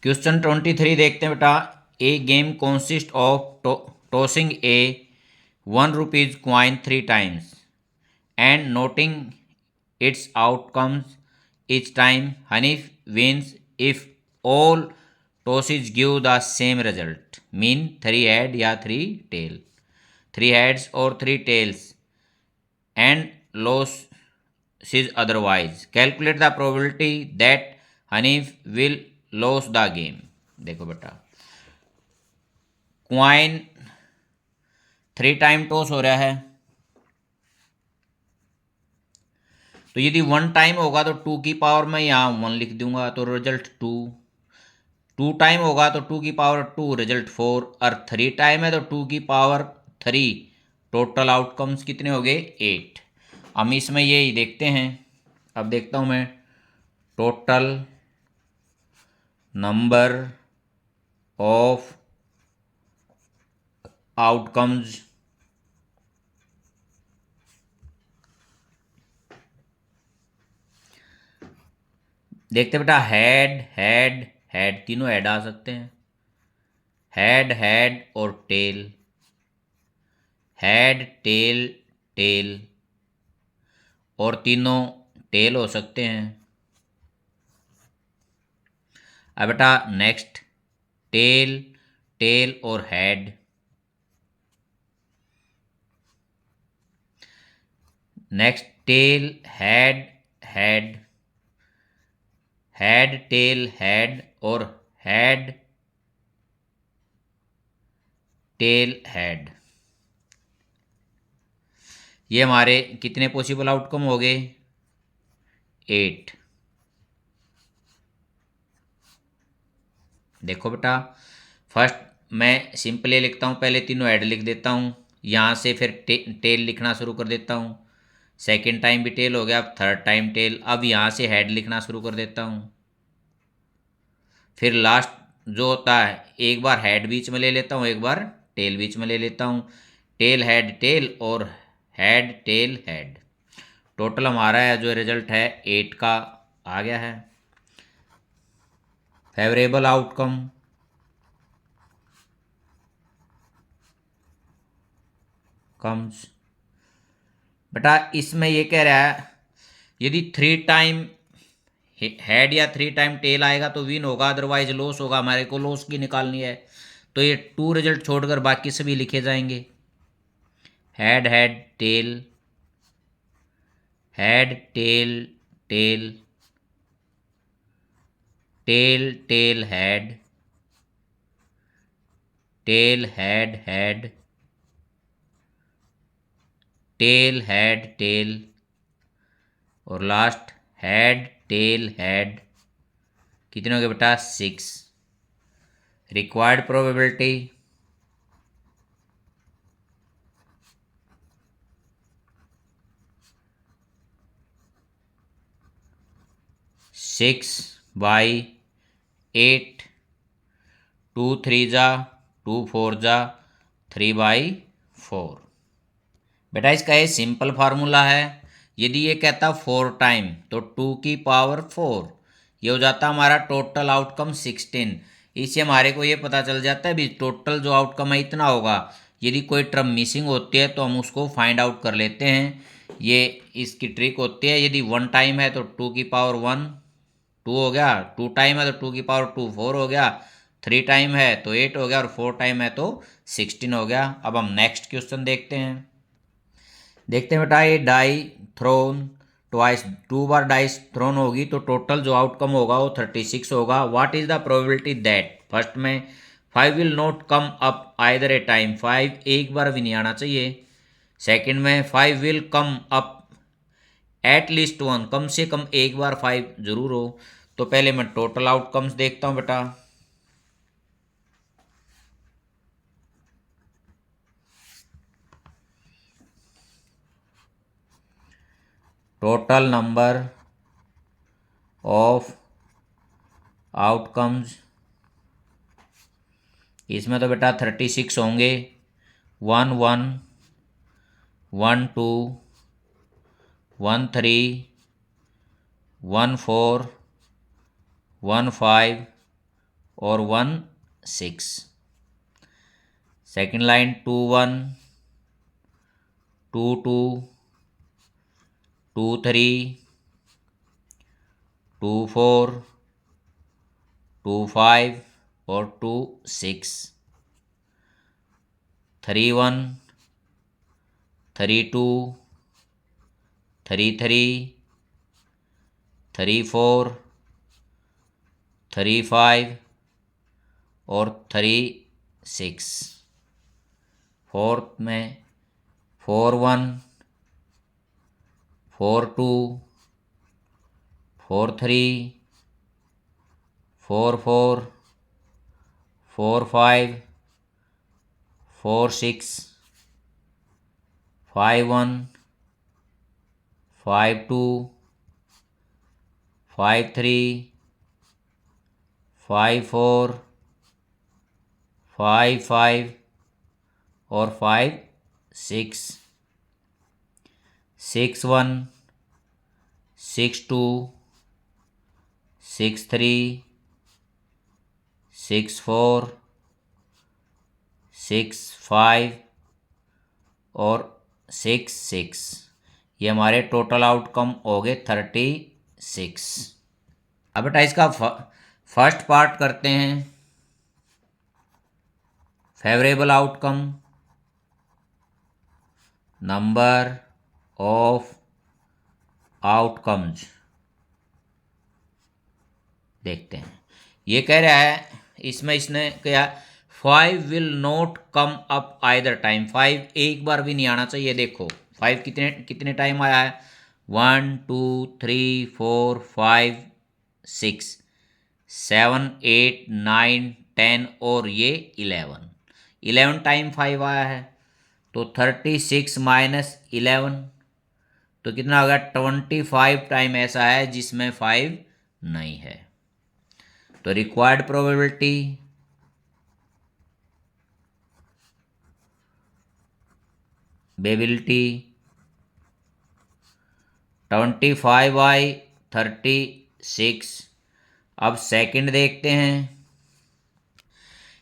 Question 23 देखते हैं बेटा। A game consist of tossing a ₹1 coin 3 times and noting its outcomes each time. Hanif wins if all tosses give the same result. Mean 3 head या 3 tail, 3 heads or 3 tails, and loses otherwise. Calculate the probability that Hanif will lose the game. देखो बेटा, coin 3 time toss हो रहा है, तो यदि 1 time होगा तो 2 की पावर में यहाँ 1 लिख दूंगा तो रिजल्ट 2। 2 टाइम होगा तो 2 की पावर 2 रिजल्ट 4, और 3 टाइम है तो 2 की पावर 3। टोटल आउटकम्स कितने हो गए? 8। हम इसमें यही देखते हैं। अब देखता हूँ मैं टोटल नंबर ऑफ आउटकम्स। देखते बेटा, हेड हेड हेड, तीनों हेड आ सकते हैं। हेड हेड और टेल, हेड टेल टेल, और तीनों टेल हो सकते हैं। अब बेटा नेक्स्ट, टेल टेल और head, next tell head head, head tail head, और हेड टेल हेड। ये हमारे कितने पॉसिबल आउटकम हो गए? 8। देखो बेटा, फर्स्ट मैं सिंपली लिखता हूँ, पहले तीनों हेड लिख देता हूँ, यहाँ से फिर टेल लिखना शुरू कर देता हूँ। सेकेंड टाइम भी टेल हो गया, अब थर्ड टाइम टेल। अब यहाँ से हेड लिखना शुरू कर देता हूँ। फिर लास्ट जो होता है, एक बार हेड बीच में ले लेता हूँ, एक बार टेल बीच में ले लेता हूँ। टेल हेड टेल और हेड टेल हेड। टोटल हमारा है जो रिजल्ट है 8 का आ गया है। फेवरेबल आउटकम, कम्स बेटा, इसमें ये कह रहा है यदि 3 टाइम हेड या 3 टाइम टेल आएगा तो विन होगा, अदरवाइज लॉस होगा। हमारे को लॉस की निकालनी है, तो ये 2 रिजल्ट छोड़कर बाकी सभी लिखे जाएंगे। Head head tail, head tail tail, tail tail head, tail head head, tail head tail, और लास्ट हेड टेल हेड। कितने हो गए बेटा? 6। रिक्वायर्ड प्रोबेबिलिटी, सिक्स बाई 8, 2 3 जा 2 4 जा 3/4। बेटा इसका ये सिंपल फार्मूला है। यदि ये कहता 4 टाइम तो 2 की पावर 4, ये हो जाता हमारा टोटल आउटकम 16। इससे हमारे को ये पता चल जाता है भी टोटल जो आउटकम है इतना होगा। यदि कोई टर्म मिसिंग होती है तो हम उसको फाइंड आउट कर लेते हैं। ये इसकी ट्रिक होती है। यदि 1 टाइम है तो 2 की पावर 1 2 हो गया, 2 टाइम है तो 2 की पावर 2 4 हो गया, 3 टाइम है तो 8 हो गया, और 4 टाइम है तो 16 हो गया। अब हम नेक्स्ट क्वेश्चन देखते हैं। देखते हैं बेटा, ये डाई थ्रोन ट्वाइस, 2 बार डाइस थ्रोन होगी तो टोटल जो आउटकम होगा वो 36 होगा। What is the probability that, first में 5 will not come up either A time, 5 एक बार भी नहीं आना चाहिए। सेकंड में 5 will come up at least 1, कम से कम एक बार 5 जरूर हो। तो पहले मैं टोटल आउटकम्स देखता हूँ बेटा। टोटल नंबर ऑफ आउटकम्स, इसमें तो बेटा 36 होंगे। 1 1 1 2 1 3 1 4 1 5 और 1 6। सेकेंड लाइन 2 1 2 2 2 3 2 4 2 5 और 2 6। 3 1 3 2 3 3 3 4 3 5 और 3 6। फोर्थ में 4 1 4 2 4 3 4 4 4 5 4 6 5 1 5 2 5 3 5 4 5 5 और 5 6 6 1 6 2 6 3 6 4 6 5 और 6 6। ये हमारे टोटल आउटकम हो गए 36। अब बेटा इसका फर्स्ट पार्ट करते हैं। Favourable outcome, number of outcomes देखते हैं। ये कह रहा है इसमें इसने क्या 5 will not come up either time. 5 एक बार भी नहीं आना चाहिए। देखो 5 कितने कितने टाइम आया है 1 2 3 4 5 6 7 8 9 10 और ये 11 टाइम 5 आया है। तो 36 माइनस 11 तो कितना होगा 25 टाइम ऐसा है जिसमें 5 नहीं है। तो रिक्वायर्ड प्रोबेबिलिटी बेबिलिटी 25/36। अब सेकंड देखते हैं।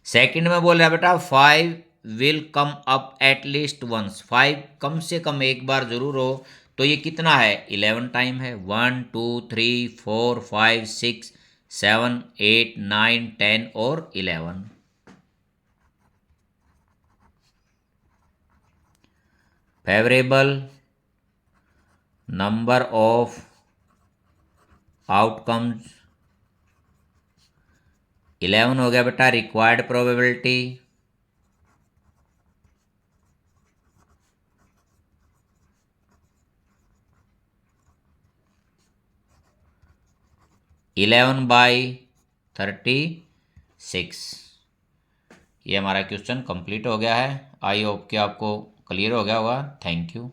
सेकंड में बोल रहा है बेटा 5 will come up at least once. 5 कम से कम एक बार जरूर हो। तो ये कितना है 11 टाइम है। 1 2 3 4 5 6 7 8 9 10 और 11। फेवरेबल नंबर ऑफ आउटकम्स 11 हो गया बेटा। Required probability 11/36। ये हमारा क्वेश्चन कंप्लीट हो गया है। आई होप कि आपको क्लियर हो गया होगा। Thank you.